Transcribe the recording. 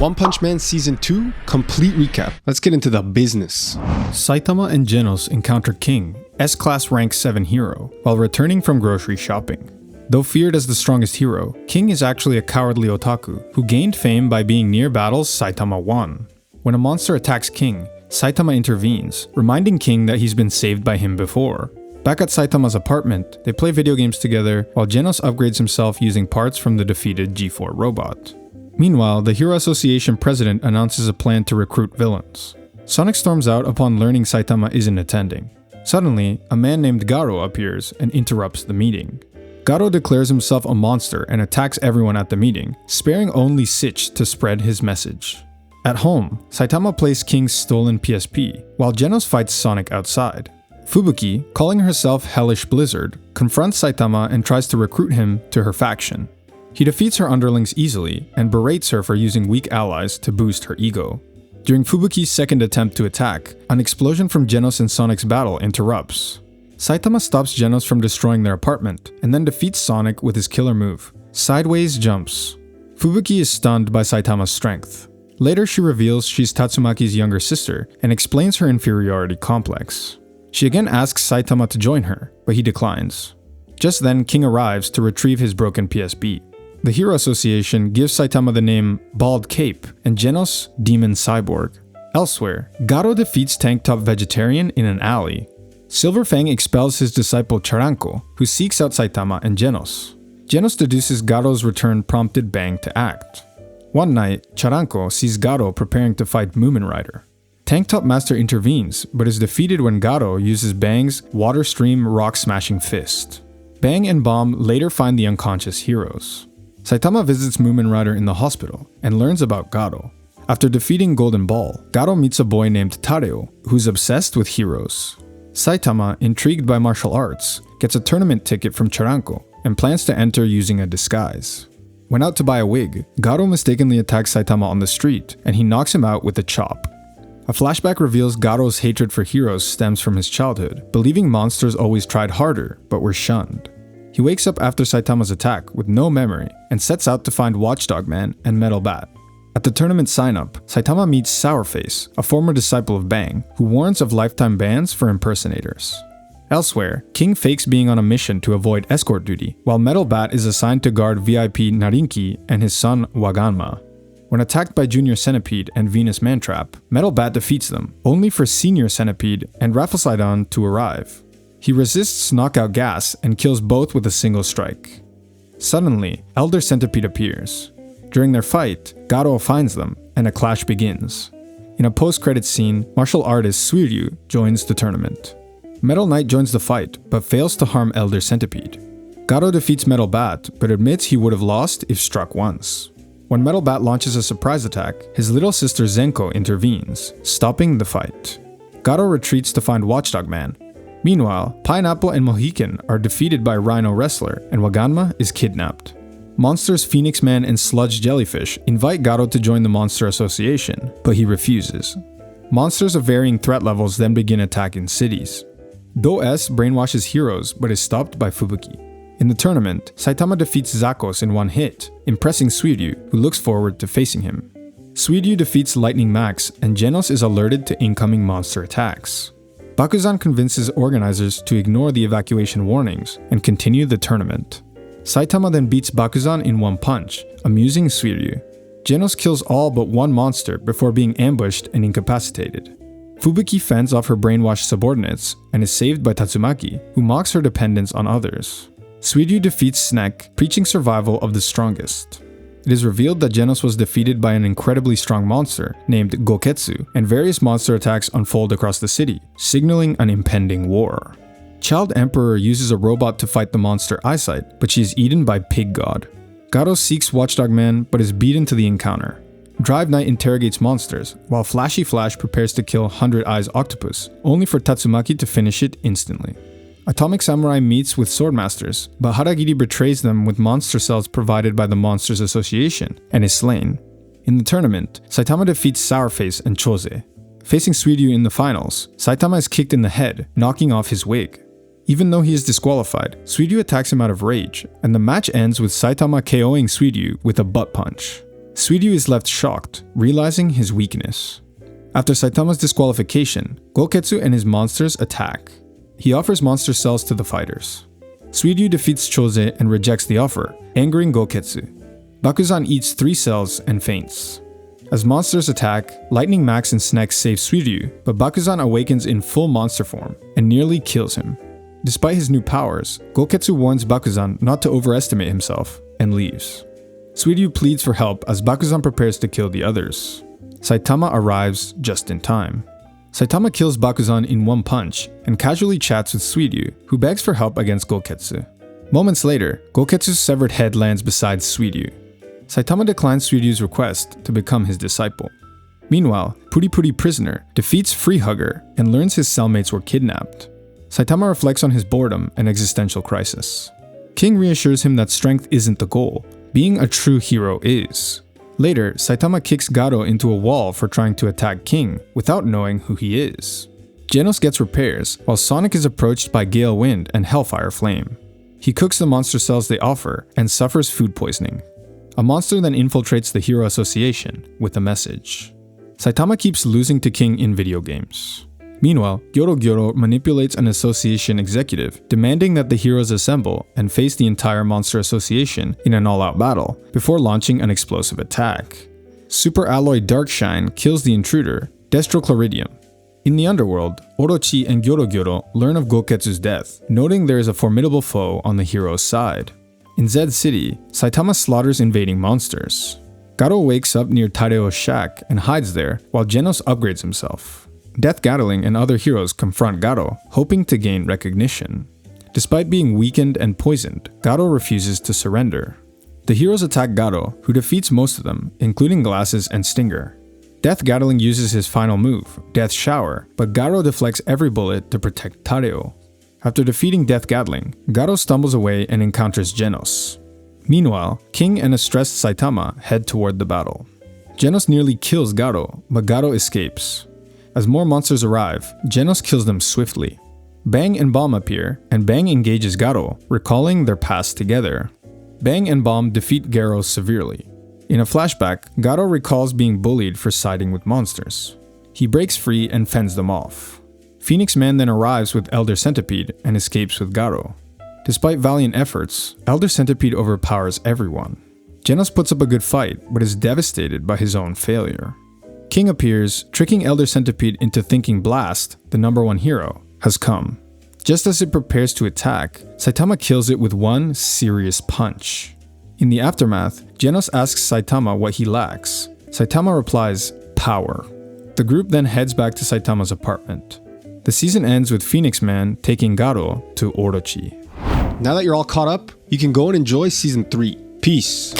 One Punch Man Season 2 complete recap. Let's get into the business. Saitama and Genos encounter King, S-Class rank 7 hero, while returning from grocery shopping. Though feared as the strongest hero, King is actually a cowardly otaku who gained fame by being near battles Saitama won. When a monster attacks King, Saitama intervenes, reminding King that he's been saved by him before. Back at Saitama's apartment, they play video games together while Genos upgrades himself using parts from the defeated G4 robot. Meanwhile, the Hero Association president announces a plan to recruit villains. Sonic storms out upon learning Saitama isn't attending. Suddenly, a man named Garou appears and interrupts the meeting. Garou declares himself a monster and attacks everyone at the meeting, sparing only Sich to spread his message. At home, Saitama plays King's stolen PSP, while Genos fights Sonic outside. Fubuki, calling herself Hellish Blizzard, confronts Saitama and tries to recruit him to her faction. He defeats her underlings easily and berates her for using weak allies to boost her ego. During Fubuki's second attempt to attack, an explosion from Genos and Sonic's battle interrupts. Saitama stops Genos from destroying their apartment and then defeats Sonic with his killer move, Sideways Jumps. Fubuki is stunned by Saitama's strength. Later she reveals she's Tatsumaki's younger sister and explains her inferiority complex. She again asks Saitama to join her, but he declines. Just then King arrives to retrieve his broken PSP. The Hero Association gives Saitama the name Bald Cape and Genos Demon Cyborg. Elsewhere, Garou defeats Tank Top Vegetarian in an alley. Silverfang expels his disciple Charanko, who seeks out Saitama and Genos. Genos deduces Garou's return prompted Bang to act. One night, Charanko sees Garou preparing to fight Moomin Rider. Tank Top Master intervenes, but is defeated when Garou uses Bang's Water Stream Rock Smashing Fist. Bang and Bomb later find the unconscious heroes. Saitama visits Moomin Rider in the hospital and learns about Garou. After defeating Golden Ball, Garou meets a boy named Tareo, who's obsessed with heroes. Saitama, intrigued by martial arts, gets a tournament ticket from Charanko and plans to enter using a disguise. When out to buy a wig, Garou mistakenly attacks Saitama on the street and he knocks him out with a chop. A flashback reveals Garou's hatred for heroes stems from his childhood, believing monsters always tried harder but were shunned. He wakes up after Saitama's attack with no memory and sets out to find Watchdog Man and Metal Bat. At the tournament sign-up, Saitama meets Sourface, a former disciple of Bang, who warns of lifetime bans for impersonators. Elsewhere, King fakes being on a mission to avoid escort duty, while Metal Bat is assigned to guard VIP Narinki and his son Waganma. When attacked by Junior Centipede and Venus Mantrap, Metal Bat defeats them, only for Senior Centipede and Rafflesidon to arrive. He resists knockout gas and kills both with a single strike. Suddenly, Elder Centipede appears. During their fight, Garou finds them, and a clash begins. In a post-credits scene, martial artist Suiryu joins the tournament. Metal Knight joins the fight, but fails to harm Elder Centipede. Garou defeats Metal Bat, but admits he would have lost if struck once. When Metal Bat launches a surprise attack, his little sister Zenko intervenes, stopping the fight. Garou retreats to find Watchdog Man. Meanwhile, Pineapple and Mohican are defeated by Rhino Wrestler, and Waganma is kidnapped. Monsters Phoenix Man and Sludge Jellyfish invite Garou to join the Monster Association, but he refuses. Monsters of varying threat levels then begin attacking cities. Do-S brainwashes heroes but is stopped by Fubuki. In the tournament, Saitama defeats Zakos in one hit, impressing Suiryu, who looks forward to facing him. Suiryu defeats Lightning Max, and Genos is alerted to incoming monster attacks. Bakuzan convinces organizers to ignore the evacuation warnings and continue the tournament. Saitama then beats Bakuzan in one punch, amusing Suiryu. Genos kills all but one monster before being ambushed and incapacitated. Fubuki fends off her brainwashed subordinates and is saved by Tatsumaki, who mocks her dependence on others. Suiryu defeats Snek, preaching survival of the strongest. It is revealed that Genos was defeated by an incredibly strong monster named Goketsu, and various monster attacks unfold across the city, signaling an impending war. Child Emperor uses a robot to fight the monster Eyesight, but she is eaten by Pig God. Garou seeks Watchdog Man, but is beaten to the encounter. Drive Knight interrogates monsters, while Flashy Flash prepares to kill 100 Eyes Octopus, only for Tatsumaki to finish it instantly. Atomic Samurai meets with Swordmasters, but Haragiri betrays them with monster cells provided by the Monsters Association, and is slain. In the tournament, Saitama defeats Sourface and Chose. Facing Suiryu in the finals, Saitama is kicked in the head, knocking off his wig. Even though he is disqualified, Suiryu attacks him out of rage, and the match ends with Saitama KOing Suiryu with a butt punch. Suiryu is left shocked, realizing his weakness. After Saitama's disqualification, Goketsu and his monsters attack. He offers monster cells to the fighters. Suiryu defeats Chose and rejects the offer, angering Goketsu. Bakuzan eats 3 cells and faints. As monsters attack, Lightning Max and Snex save Suiryu, but Bakuzan awakens in full monster form and nearly kills him. Despite his new powers, Goketsu warns Bakuzan not to overestimate himself and leaves. Suiryu pleads for help as Bakuzan prepares to kill the others. Saitama arrives just in time. Saitama kills Bakuzan in one punch and casually chats with Suiryu, who begs for help against Goketsu. Moments later, Goketsu's severed head lands beside Suiryu. Saitama declines Suiryu's request to become his disciple. Meanwhile, Puri Puri Prisoner defeats Freehugger and learns his cellmates were kidnapped. Saitama reflects on his boredom and existential crisis. King reassures him that strength isn't the goal, being a true hero is. Later, Saitama kicks Garou into a wall for trying to attack King without knowing who he is. Genos gets repairs, while Sonic is approached by Gale Wind and Hellfire Flame. He cooks the monster cells they offer and suffers food poisoning. A monster then infiltrates the Hero Association with a message. Saitama keeps losing to King in video games. Meanwhile, Gyoro manipulates an association executive, demanding that the heroes assemble and face the entire monster association in an all-out battle, before launching an explosive attack. Super Alloy Darkshine kills the intruder, Destrochloridium. In the underworld, Orochi and Gyoro learn of Goketsu's death, noting there is a formidable foe on the hero's side. In Zed City, Saitama slaughters invading monsters. Garou wakes up near Tareo's shack and hides there, while Genos upgrades himself. Death Gatling and other heroes confront Garou, hoping to gain recognition. Despite being weakened and poisoned, Garou refuses to surrender. The heroes attack Garou, who defeats most of them, including Glasses and Stinger. Death Gatling uses his final move, Death Shower, but Garou deflects every bullet to protect Tareo. After defeating Death Gatling, Garou stumbles away and encounters Genos. Meanwhile, King and a stressed Saitama head toward the battle. Genos nearly kills Garou, but Garou escapes. As more monsters arrive, Genos kills them swiftly. Bang and Bomb appear, and Bang engages Garou, recalling their past together. Bang and Bomb defeat Garou severely. In a flashback, Garou recalls being bullied for siding with monsters. He breaks free and fends them off. Phoenix Man then arrives with Elder Centipede and escapes with Garou. Despite valiant efforts, Elder Centipede overpowers everyone. Genos puts up a good fight, but is devastated by his own failure. King appears, tricking Elder Centipede into thinking Blast, the #1 hero, has come. Just as it prepares to attack, Saitama kills it with one serious punch. In the aftermath, Genos asks Saitama what he lacks. Saitama replies, power. The group then heads back to Saitama's apartment. The season ends with Phoenix Man taking Garou to Orochi. Now that you're all caught up, you can go and enjoy Season 3. Peace.